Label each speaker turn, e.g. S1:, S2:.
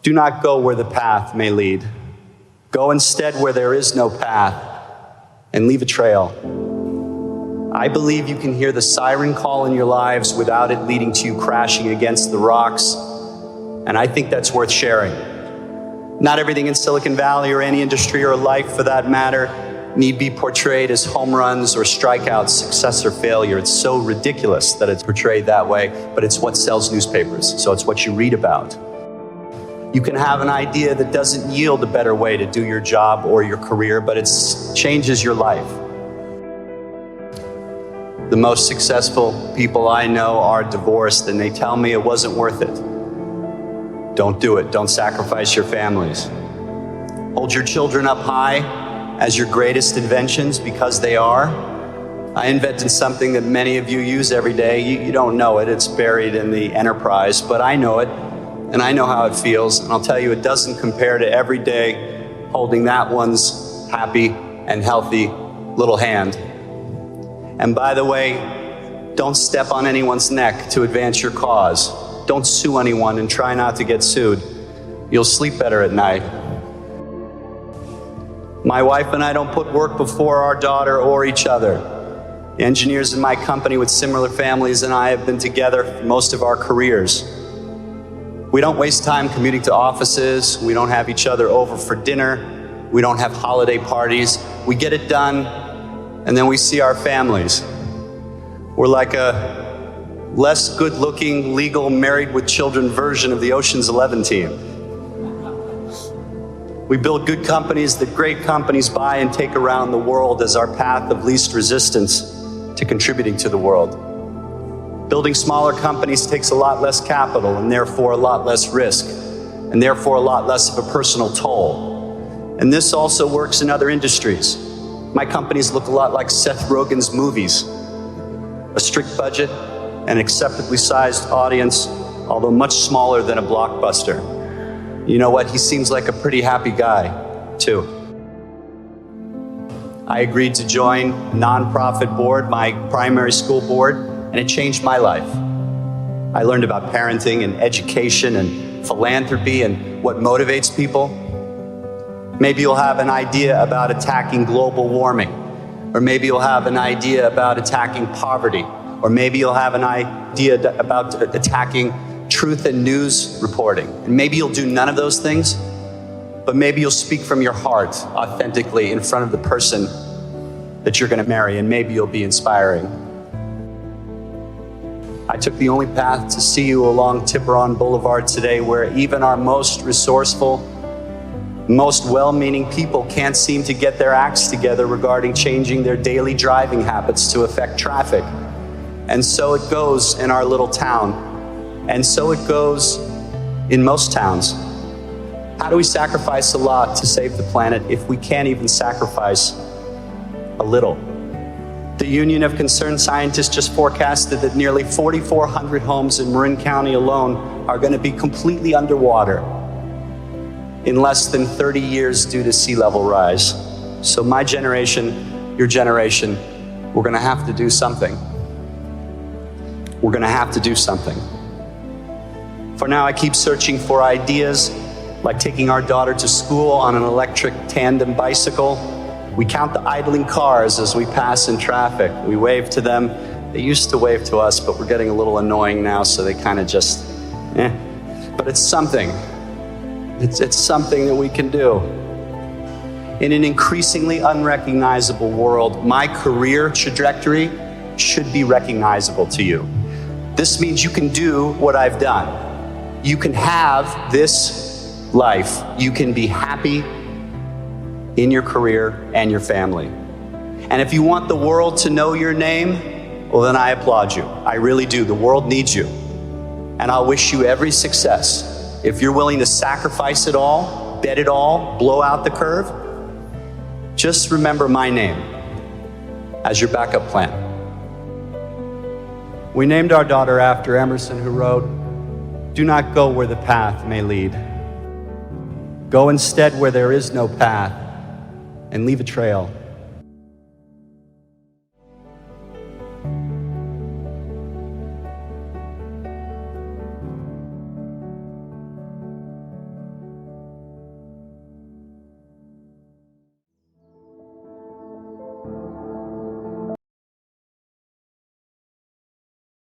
S1: Do not go where the path may lead. Go instead where there is no path, and leave a trail. I believe you can hear the siren call in your lives without it leading to you crashing against the rocks, and I think that's worth sharing. Not everything in Silicon Valley or any industry or life for that matter need be portrayed as home runs or strikeouts, success or failure. It's so ridiculous that it's portrayed that way, but it's what sells newspapers, so it's what you read about. You can have an idea that doesn't yield a better way to do your job or your career, but it changes your life. The most successful people I know are divorced, and they tell me it wasn't worth it. Don't do it. Don't sacrifice your families. Hold your children up high as your greatest inventions, because they are. I invented something that many of you use every day. You don't know it. It's buried in the enterprise, but I know it, and I know how it feels. And I'll tell you, it doesn't compare to every day holding that one's happy and healthy little hand. And by the way, don't step on anyone's neck to advance your cause. Don't sue anyone, and try not to get sued. You'll sleep better at night. My wife and I don't put work before our daughter or each other. The engineers in my company with similar families and I have been together for most of our careers. We don't waste time commuting to offices. We don't have each other over for dinner. We don't have holiday parties. We get it done, and then we see our families. We're like a less good-looking, legal, married with children version of the Ocean's 11 team. We build good companies that great companies buy and take around the world as our path of least resistance to contributing to the world. Building smaller companies takes a lot less capital and therefore a lot less risk, and therefore a lot less of a personal toll. And this also works in other industries. My companies look a lot like Seth Rogen's movies. A strict budget, an acceptably sized audience, although much smaller than a blockbuster. You know what? He seems like a pretty happy guy, too. I agreed to join a nonprofit board, my primary school board, and it changed my life. I learned about parenting and education and philanthropy and what motivates people. Maybe you'll have an idea about attacking global warming, or maybe you'll have an idea about attacking poverty, or maybe you'll have an idea about attacking truth and news reporting. And maybe you'll do none of those things, but maybe you'll speak from your heart authentically in front of the person that you're going to marry, and maybe you'll be inspiring. I took the only path to see you along Tiburon Boulevard today, where even our most resourceful, most well-meaning people can't seem to get their acts together regarding changing their daily driving habits to affect traffic. And so it goes in our little town. And so it goes in most towns. How do we sacrifice a lot to save the planet if we can't even sacrifice a little? The Union of Concerned Scientists just forecasted that nearly 4,400 homes in Marin County alone are going to be completely underwater in less than 30 years due to sea level rise. So my generation, your generation, we're going to have to do something. We're going to have to do something. For now, I keep searching for ideas, like taking our daughter to school on an electric tandem bicycle. We count the idling cars as we pass in traffic. We wave to them. They used to wave to us, but we're getting a little annoying now, so they kind of just, But it's something. It's something that we can do. In an increasingly unrecognizable world, my career trajectory should be recognizable to you. This means you can do what I've done. You can have this life. You can be happy in your career and your family. And if you want the world to know your name, well, then I applaud you. I really do. The world needs you. And I'll wish you every success. If you're willing to sacrifice it all, bet it all, blow out the curve, just remember my name as your backup plan. We named our daughter after Emerson, who wrote, "Do not go where the path may lead. Go instead where there is no path, and leave a trail."